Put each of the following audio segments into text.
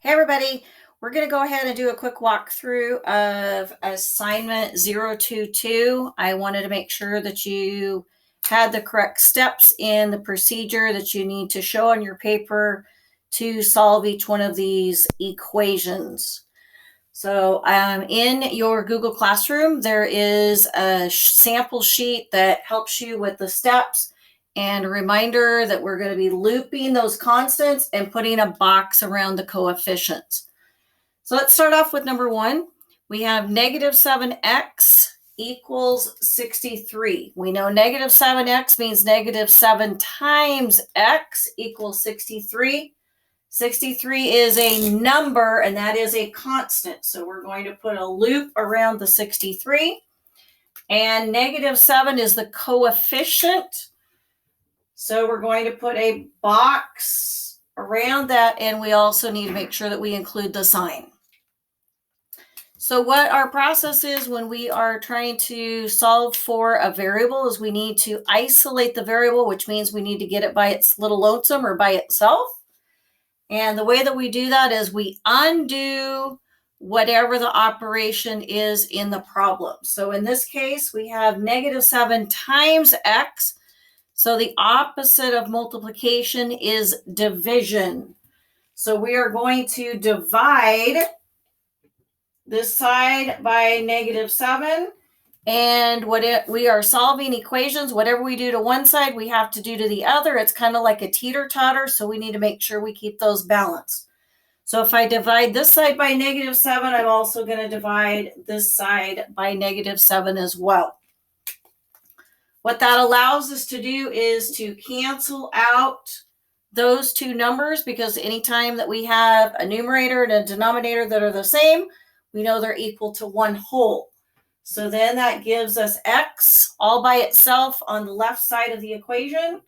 Hey everybody, we're going to go ahead and do a quick walkthrough of assignment 022. I wanted to make sure that you had the correct steps in the procedure that you need to show on your paper to solve each one of these equations. So in your Google Classroom, there is a sample sheet that helps you with the steps and a reminder that we're going to be looping those constants and putting a box around the coefficients. So let's start off with number one. We have negative 7x equals 63. We know negative 7x means negative 7 times x equals 63. 63 is a number, and that is a constant. So we're going to put a loop around the 63. And negative 7 is the coefficient. So we're going to put a box around that, and we also need to make sure that we include the sign. So what our process is when we are trying to solve for a variable is we need to isolate the variable, which means we need to get it by its little lonesome or by itself. And the way that we do that is we undo whatever the operation is in the problem. So in this case, we have negative 7 times x. So the opposite of multiplication is division. So we are going to divide this side by negative 7. And we are solving equations. Whatever we do to one side, we have to do to the other. It's kind of like a teeter-totter, so we need to make sure we keep those balanced. So if I divide this side by negative 7, I'm also going to divide this side by negative 7 as well. What that allows us to do is to cancel out those two numbers, because anytime that we have a numerator and a denominator that are the same, we know they're equal to one whole. So then that gives us x all by itself on the left side of the equation.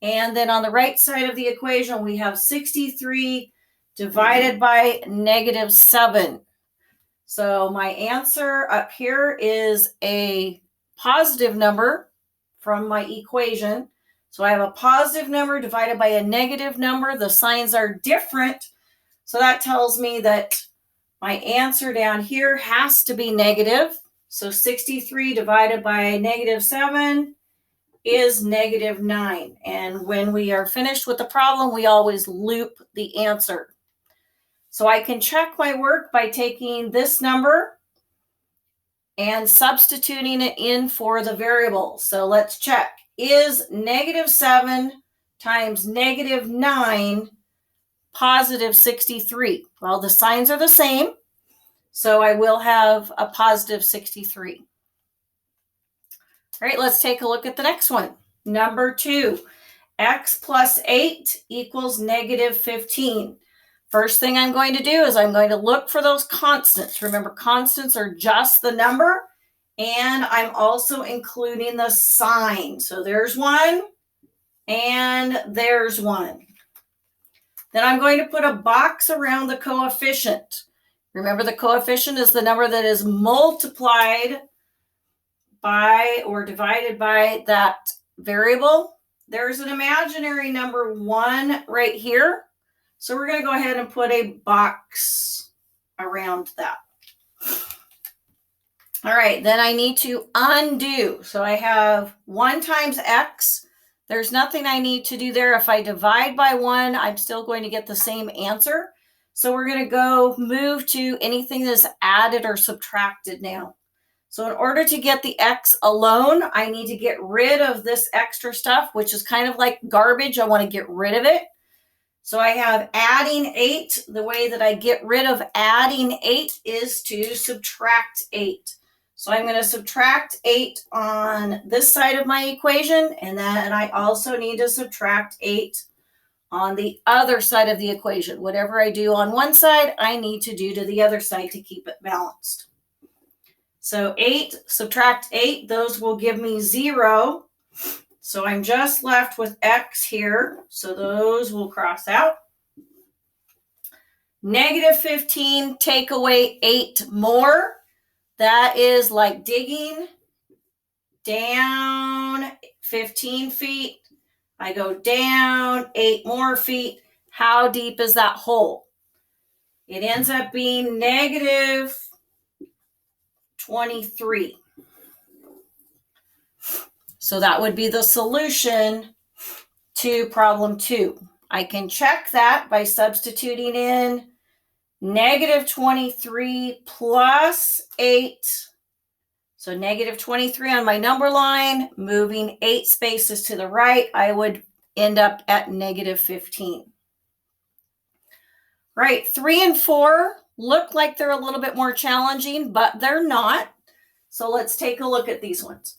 And then on the right side of the equation, we have 63 divided by negative 7. So my answer up here is a positive number from my equation. So I have a positive number divided by a negative number. The signs are different. So that tells me that my answer down here has to be negative. So 63 divided by negative 7 is negative 9. And when we are finished with the problem, we always loop the answer. So I can check my work by taking this number and substituting it in for the variable. So let's check. Is negative 7 times negative 9 positive 63? Well, the signs are the same. So I will have a positive 63. All right, let's take a look at the next one. Number 2, x plus 8 equals negative 15. First thing I'm going to do is I'm going to look for those constants. Remember, constants are just the number, and I'm also including the sign. So there's one, and there's one. Then I'm going to put a box around the coefficient. Remember, the coefficient is the number that is multiplied by or divided by that variable. There's an imaginary number 1 right here. So we're going to go ahead and put a box around that. All right, then I need to undo. So I have 1 times x. There's nothing I need to do there. If I divide by 1, I'm still going to get the same answer. So we're going to go move to anything that's added or subtracted now. So in order to get the x alone, I need to get rid of this extra stuff, which is kind of like garbage. I want to get rid of it. So I have adding 8. The way that I get rid of adding 8 is to subtract 8. So I'm going to subtract 8 on this side of my equation, and then I also need to subtract 8 on the other side of the equation. Whatever I do on one side, I need to do to the other side to keep it balanced. So 8, subtract 8, those will give me 0. So I'm just left with x here. So those will cross out. Negative 15, take away 8 more. That is like digging down 15 feet. I go down 8 more feet. How deep is that hole? It ends up being negative 23. So that would be the solution to problem 2. I can check that by substituting in negative 23 plus 8. So negative 23 on my number line, moving 8 spaces to the right, I would end up at negative 15. Right, 3 and 4 look like they're a little bit more challenging, but they're not. So let's take a look at these ones.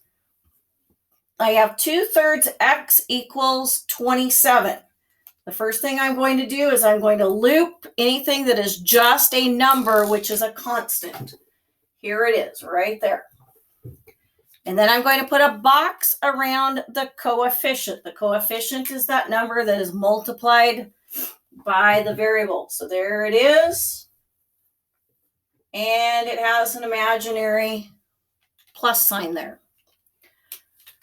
I have 2/3 x equals 27. The first thing I'm going to do is I'm going to loop anything that is just a number, which is a constant. Here it is, right there. And then I'm going to put a box around the coefficient. The coefficient is that number that is multiplied by the variable. So there it is. And it has an imaginary plus sign there.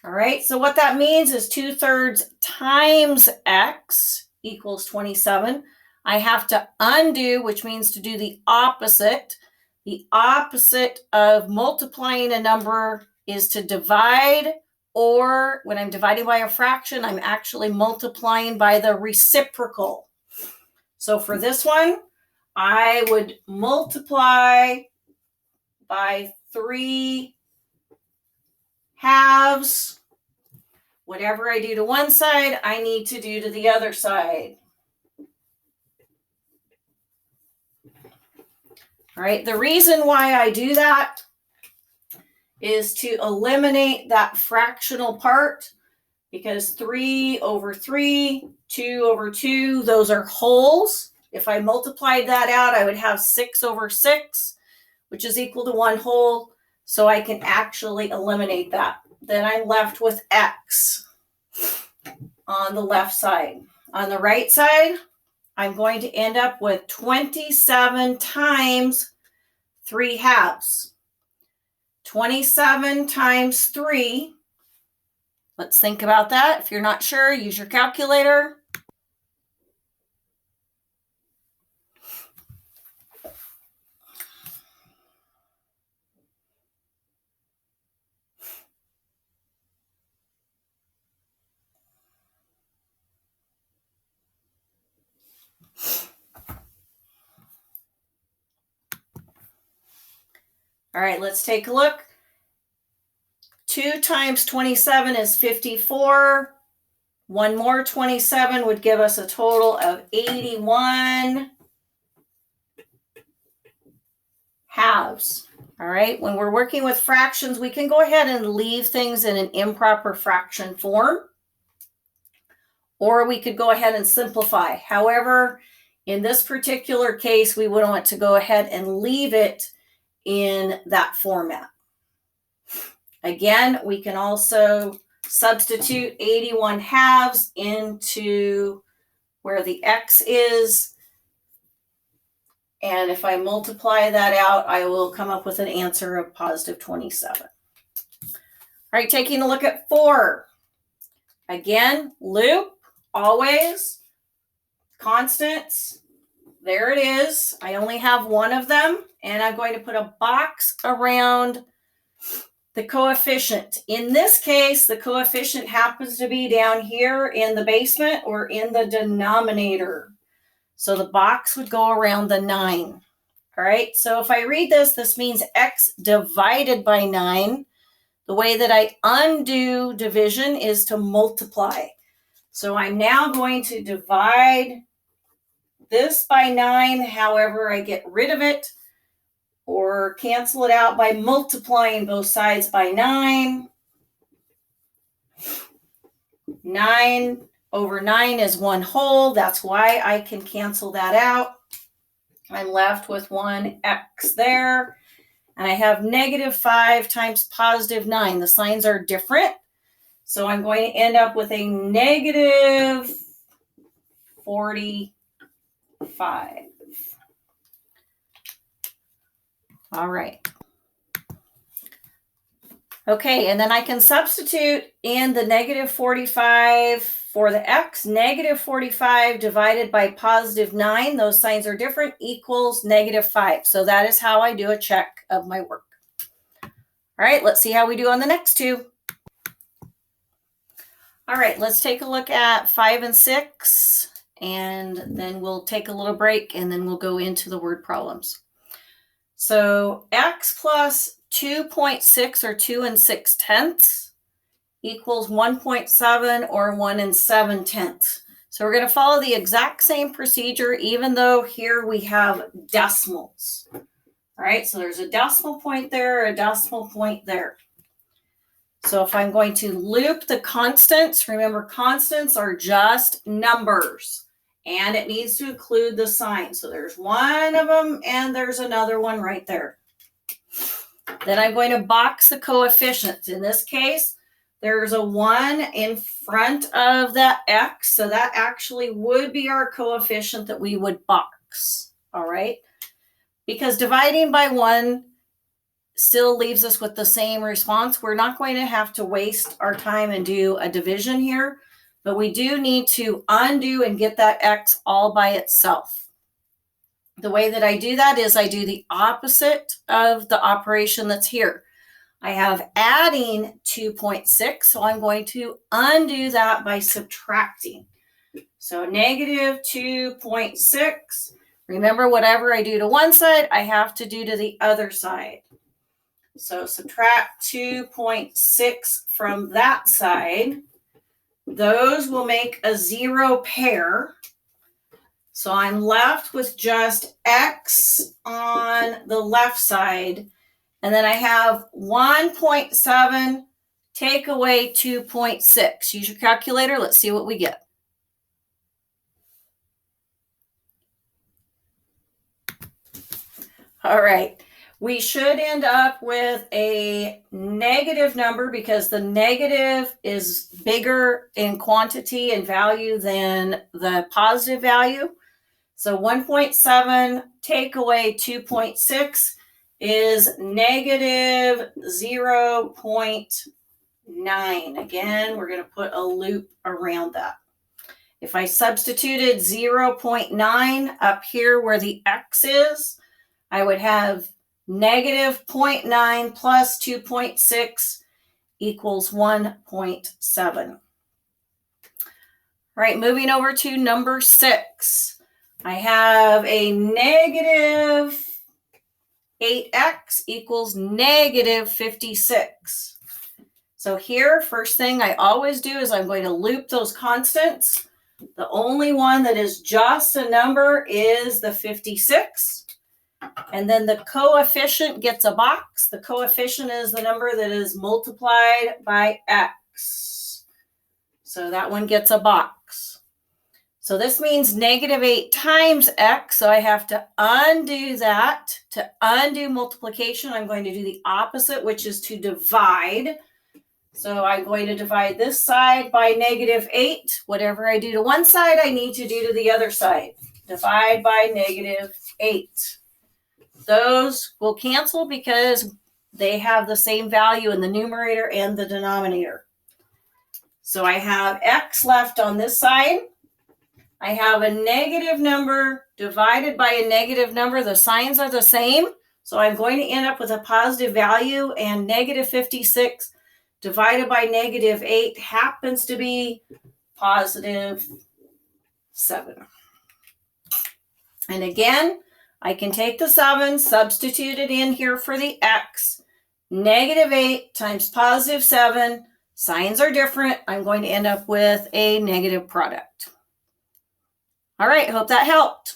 All right, so what that means is 2/3 times x equals 27. I have to undo, which means to do the opposite. The opposite of multiplying a number is to divide, or when I'm dividing by a fraction, I'm actually multiplying by the reciprocal. So for this one, I would multiply by 3 halves. Whatever I do to one side, I need to do to the other side. All right, the reason why I do that is to eliminate that fractional part, because 3 over 3, 2 over 2, those are wholes. If I multiplied that out, I would have 6 over 6, which is equal to 1 whole. So I can actually eliminate that. Then I'm left with x on the left side. On the right side, I'm going to end up with 27 times 3 halves. 27 times 3. Let's think about that. If you're not sure, use your calculator. All right, let's take a look. 2 times 27 is 54. One more 27 would give us a total of 81 halves. All right, when we're working with fractions, we can go ahead and leave things in an improper fraction form, or we could go ahead and simplify. However, in this particular case, we would want to go ahead and leave it in that format. Again, we can also substitute 81 halves into where the x is. And if I multiply that out, I will come up with an answer of positive 27. All right, taking a look at 4. Again, loop, always, constants. There it is. I only have one of them, and I'm going to put a box around the coefficient. In this case, the coefficient happens to be down here in the basement or in the denominator. So the box would go around the 9. All right, so if I read this, this means x divided by 9. The way that I undo division is to multiply. So I'm now going to divide this by 9. However, I get rid of it or cancel it out by multiplying both sides by 9. 9 over 9 is 1 whole. That's why I can cancel that out. I'm left with 1x there. And I have negative 5 times positive 9. The signs are different. So I'm going to end up with a negative 45. All right. Okay, and then I can substitute in the negative 45 For the x, negative 45 divided by positive 9, those signs are different, equals negative 5. So that is how I do a check of my work. All right, let's see how we do on the next two. All right, let's take a look at 5 and 6, and then we'll take a little break, and then we'll go into the word problems. So x plus 2.6 or 2 6/10 equals 1.7 or 1 7/10. So we're going to follow the exact same procedure, even though here we have decimals. All right, so there's a decimal point there, a decimal point there. So if I'm going to loop the constants, remember constants are just numbers, and it needs to include the sign. So there's one of them, and there's another one right there. Then I'm going to box the coefficients. In this case, there's a 1 in front of that x, so that actually would be our coefficient that we would box, all right? Because dividing by 1 still leaves us with the same response. We're not going to have to waste our time and do a division here, but we do need to undo and get that x all by itself. The way that I do that is I do the opposite of the operation that's here. I have adding 2.6, so I'm going to undo that by subtracting. So negative 2.6. Remember, whatever I do to one side, I have to do to the other side. So subtract 2.6 from that side. Those will make a 0 pair. So I'm left with just x on the left side. And then I have 1.7 take away 2.6. Use your calculator. Let's see what we get. All right. We should end up with a negative number because the negative is bigger in quantity and value than the positive value. So 1.7 take away 2.6 is negative 0.9. Again, we're going to put a loop around that. If I substituted 0.9 up here where the x is, I would have negative 0.9 plus 2.6 equals 1.7. All right, moving over to number 6. I have a negative 8x equals negative 56. So here, first thing I always do is I'm going to loop those constants. The only one that is just a number is the 56. And then the coefficient gets a box. The coefficient is the number that is multiplied by x. So that one gets a box. So this means negative 8 times x. So I have to undo that. To undo multiplication, I'm going to do the opposite, which is to divide. So I'm going to divide this side by negative 8. Whatever I do to one side, I need to do to the other side. Divide by negative 8. Those will cancel because they have the same value in the numerator and the denominator. So I have x left on this side. I have a negative number divided by a negative number. The signs are the same. So I'm going to end up with a positive value, and negative 56 divided by negative 8 happens to be positive 7. And again, I can take the 7, substitute it in here for the x. Negative 8 times positive 7. Signs are different. I'm going to end up with a negative product. All right, hope that helped.